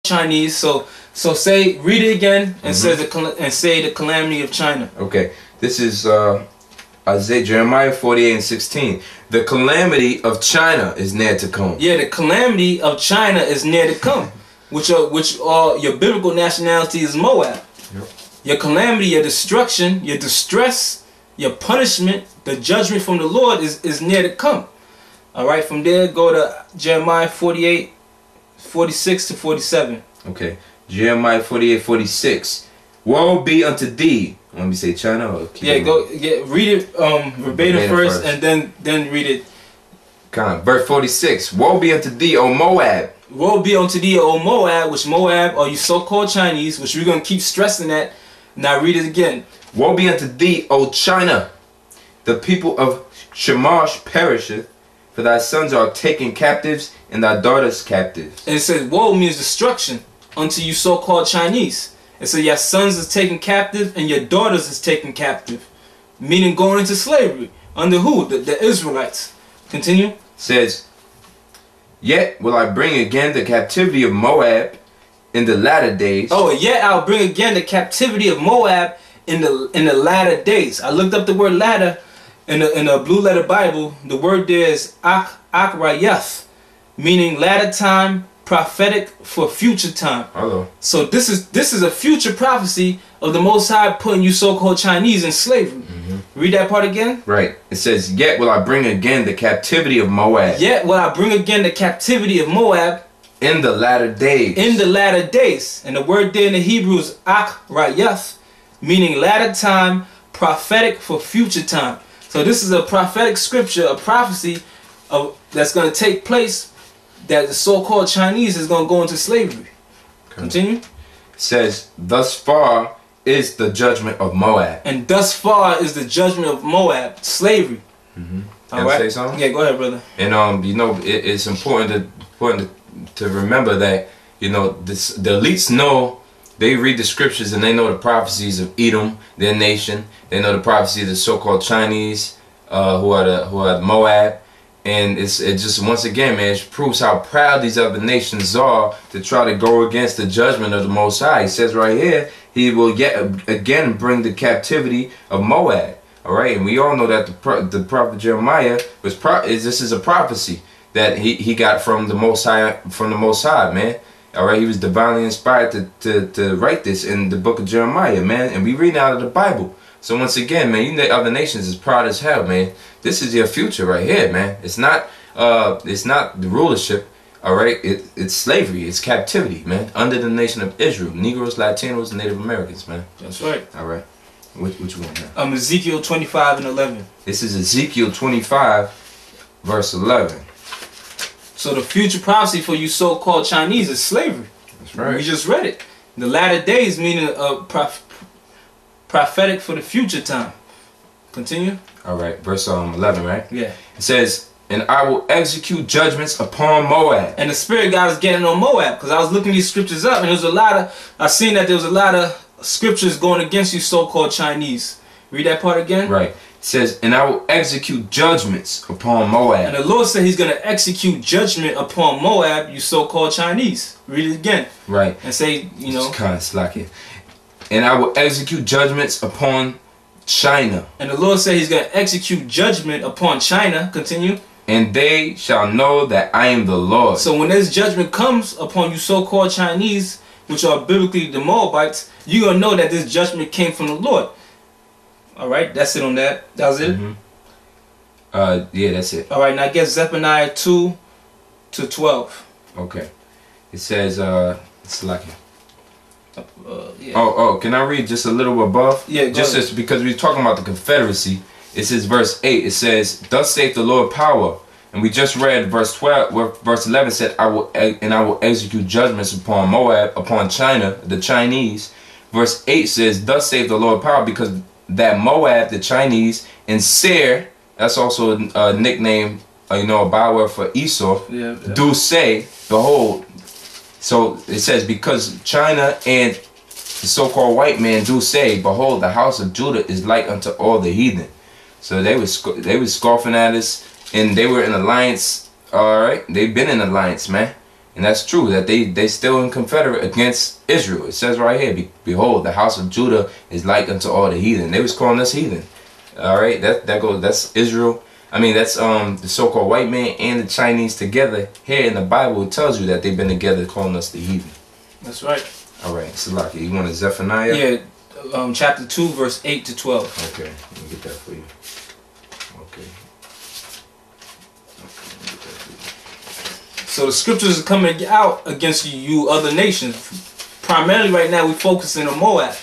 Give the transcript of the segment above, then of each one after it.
Chinese. So say, read it again and say the calamity of China. Okay, this is Jeremiah 48:16. The calamity of China is near to come. Yeah, the calamity of China is near to come, which are your biblical nationality is Moab. Yep. Your calamity, your destruction, your distress, your punishment, the judgment from the Lord is near to come. All right, from there, go to Jeremiah 48:46-47. Okay, Jeremiah 48:46. Woe be unto thee. Let me say China. Or read it verbatim first, and then read it. Verse 46. Woe be unto thee, O Moab. Woe be unto thee, O Moab, which Moab are you so-called Chinese, which we're going to keep stressing that. Now read it again. Woe be unto thee, O China. The people of Shamash perisheth, for thy sons are taken captives, and thy daughters captives. And it says, woe means destruction unto you so-called Chinese. It says your sons is taken captive, and your daughters is taken captive. Meaning going into slavery. Under who? The Israelites. Continue. Says, yet will I bring again the captivity of Moab in the latter days. Oh, yet I'll bring again the captivity of Moab in the latter days. I looked up the word latter in the Blue Letter Bible. The word there is akrayath, meaning latter time, prophetic for future time. Hello. So this is a future prophecy of the Most High putting you so-called Chinese in slavery. Read that part again. Right. It says, yet will I bring again the captivity of Moab. Yet will I bring again the captivity of Moab in the latter days. In the latter days. And the word there in the Hebrew is akrayath, meaning latter time, prophetic for future time. So this is a prophetic scripture, a prophecy that's going to take place, that the so-called Chinese is going to go into slavery. Okay. Continue. It says, thus far is the judgment of Moab. And thus far is the judgment of Moab, slavery. All right. Say something? Yeah, go ahead, brother. And you know, it's important to remember that, you know, the elites know, they read the scriptures and they know the prophecies of Edom, their nation. They know the prophecy of the so-called Chinese, who are Moab. And it just, once again, man, it proves how proud these other nations are to try to go against the judgment of the Most High. He says right here, he will yet again bring the captivity of Moab. All right, and we all know that the prophet Jeremiah this is a prophecy that he got from the Most High, man. All right, he was divinely inspired to write this in the book of Jeremiah, man. And we read out of the Bible. So once again, man, you know, other nations is proud as hell, man. This is your future right here, man. It's not the rulership, all right. It's slavery, it's captivity, man, under the nation of Israel, Negroes, Latinos, and Native Americans, man. That's right. All right. Which one? Man? Ezekiel 25:11. This is Ezekiel 25, verse 11. So the future prophecy for you so-called Chinese is slavery. That's right. We just read it. The latter days meaning prophetic for the future time. Continue. All right, verse 11, right? Yeah. It says, and I will execute judgments upon Moab. And the Spirit God is getting on Moab, because I was looking these scriptures up, and I seen that there was a lot of scriptures going against you so-called Chinese. Read that part again. Right. It says, and I will execute judgments upon Moab. And the Lord said he's going to execute judgment upon Moab, you so-called Chinese. Read it again. Right. And say, you know. It's kind of slacking. And I will execute judgments upon China. And the Lord said he's going to execute judgment upon China. Continue. And they shall know that I am the Lord. So when this judgment comes upon you so-called Chinese, which are biblically the Moabites, you're going to know that this judgment came from the Lord. All right, that's it on that. That was it? Yeah, that's it. All right, now get Zephaniah 2:12. Okay. It says, it's lucky. Yeah. Oh, can I read just a little above? Yeah, just because we're talking about the Confederacy. It says verse 8, it says, thus saith the Lord power. And we just read verse 12, where verse 11 said, I will execute judgments upon Moab, upon China, the Chinese. Verse 8 says, thus saith the Lord power, because that Moab, the Chinese, and Seir, that's also a nickname, you know, a byword for Esau, do say, behold. So it says, because China and the so-called white man do say, behold, the house of Judah is like unto all the heathen. So they was scoffing at us, and they were in alliance. All right, they've been in alliance, man. And that's true, that they still in confederate against Israel. It says right here, behold, the house of Judah is like unto all the heathen. They was calling us heathen. Alright, that's Israel. I mean, that's the so-called white man and the Chinese together. Here in the Bible, it tells you that they've been together calling us the heathen. That's right. Alright, Salaki, you want a Zephaniah? Yeah, chapter 2, verse 8 to 12. Okay, let me get that for you. Okay. So the scriptures are coming out against you other nations. Primarily right now we're focusing on Moab.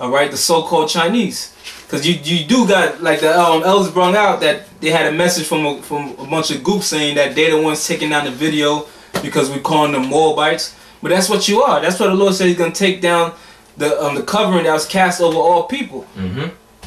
Alright, the so-called Chinese. Because you do got, like the elders brought out, that they had a message from a bunch of goops saying that they the ones taking down the video because we're calling them Moabites. But that's what you are. That's what the Lord said He's going to take down the covering that was cast over all people.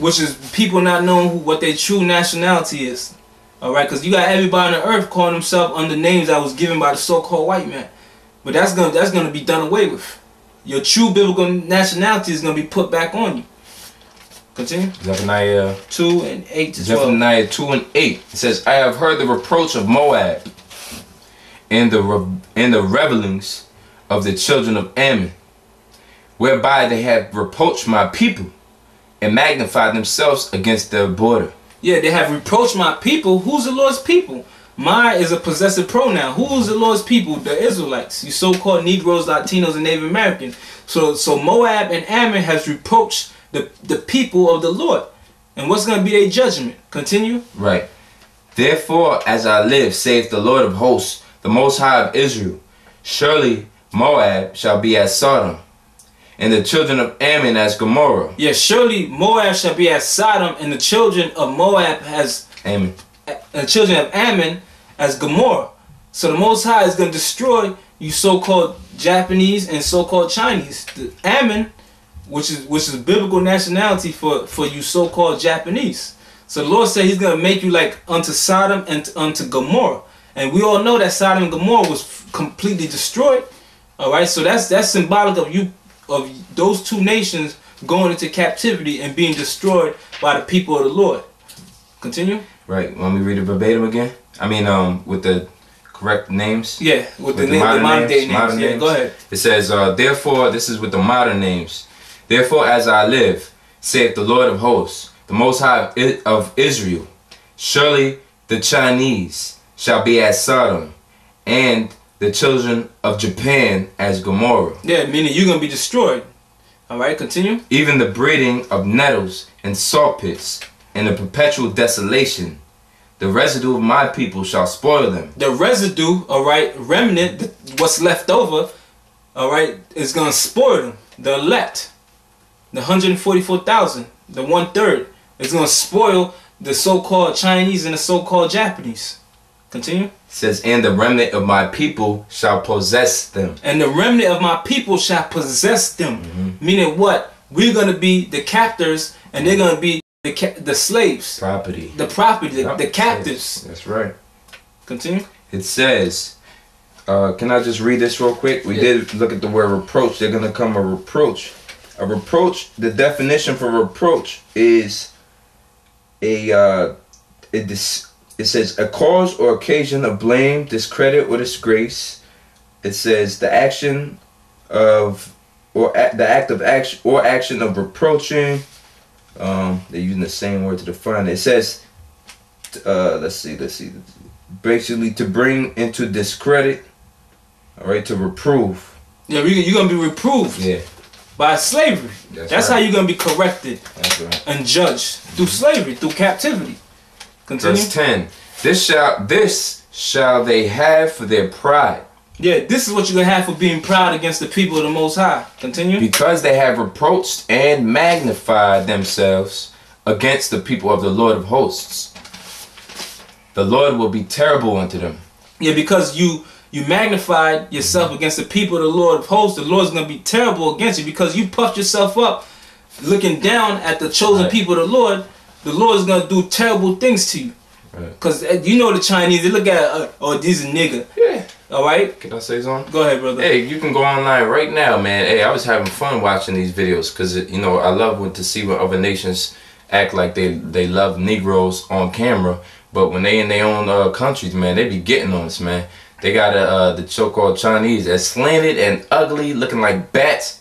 Which is people not knowing what their true nationality is. Alright, because you got everybody on the earth calling themselves under names that was given by the so-called white man. But that's gonna be done away with. Your true biblical nationality is gonna be put back on you. Continue. Zephaniah 2 and 8 to 12. Zephaniah 2 and 8. It says, I have heard the reproach of Moab and the revelings of the children of Ammon, whereby they have reproached my people and magnified themselves against their border. Yeah, they have reproached my people. Who's the Lord's people? My is a possessive pronoun. Who's the Lord's people? The Israelites. You so-called Negroes, Latinos, and Native Americans. So Moab and Ammon has reproached the people of the Lord. And what's going to be their judgment? Continue. Right. Therefore, as I live, saith the Lord of hosts, the Most High of Israel, surely Moab shall be as Sodom, and the children of Ammon as Gomorrah. Yes, surely Moab shall be as Sodom, and the children of Moab as Ammon. The children of Ammon as Gomorrah. So the Most High is going to destroy you so-called Japanese and so-called Chinese. The Ammon, which is biblical nationality for you so-called Japanese. So the Lord said He's going to make you like unto Sodom and unto Gomorrah. And we all know that Sodom and Gomorrah was completely destroyed. All right, so that's symbolic of those two nations going into captivity and being destroyed by the people of the Lord. Continue. Right. Want me to read it verbatim again? I mean, with the correct names. Yeah, with the modern day names. Modern names. Go ahead. It says, therefore, this is with the modern names. Therefore, as I live, saith the Lord of hosts, the Most High of Israel, surely the Chinese shall be as Sodom, and the children of Japan as Gomorrah. Yeah, meaning you're going to be destroyed. Alright, continue. Even the breeding of nettles and salt pits, and the perpetual desolation, the residue of my people shall spoil them. The residue, alright, remnant, what's left over, alright, is going to spoil them. The elect, the 144,000, the 1/3, is going to spoil the so-called Chinese and the so-called Japanese. Continue. It says, and the remnant of my people shall possess them. And the remnant of my people shall possess them. Meaning what? We're going to be the captors, and they're going to be the slaves. Property. The property, the captives. That's right. Continue. It says, can I just read this real quick? We did look at the word reproach. They're going to come a reproach. A reproach, the definition for reproach is it says a cause or occasion of blame, discredit, or disgrace. It says the action of the act of action or action of reproaching. They're using the same word to define it. It says, let's see. Basically, to bring into discredit. All right, to reprove. Yeah, you're gonna be reproved. Yeah. By slavery. That's right. How you're gonna be corrected. That's right. And judged through slavery, through captivity. Continue. Verse 10. This shall they have for their pride. Yeah, this is what you're gonna have for being proud against the people of the Most High. Continue. Because they have reproached and magnified themselves against the people of the Lord of hosts. The Lord will be terrible unto them. Yeah, because you magnified yourself against the people of the Lord of hosts. The Lord's gonna be terrible against you because you puffed yourself up, looking down at the chosen people of the Lord. The Lord's gonna do terrible things to you. Because you know the Chinese, they look at, oh, these are nigga. Yeah. Alright? Can I say something? Go ahead, brother. Hey, you can go online right now, man. Hey, I was having fun watching these videos because, you know, I love to see when other nations act like they love Negroes on camera. But when they in their own countries, man, they be getting on us, man. They got the so-called Chinese as slanted and ugly, looking like bats.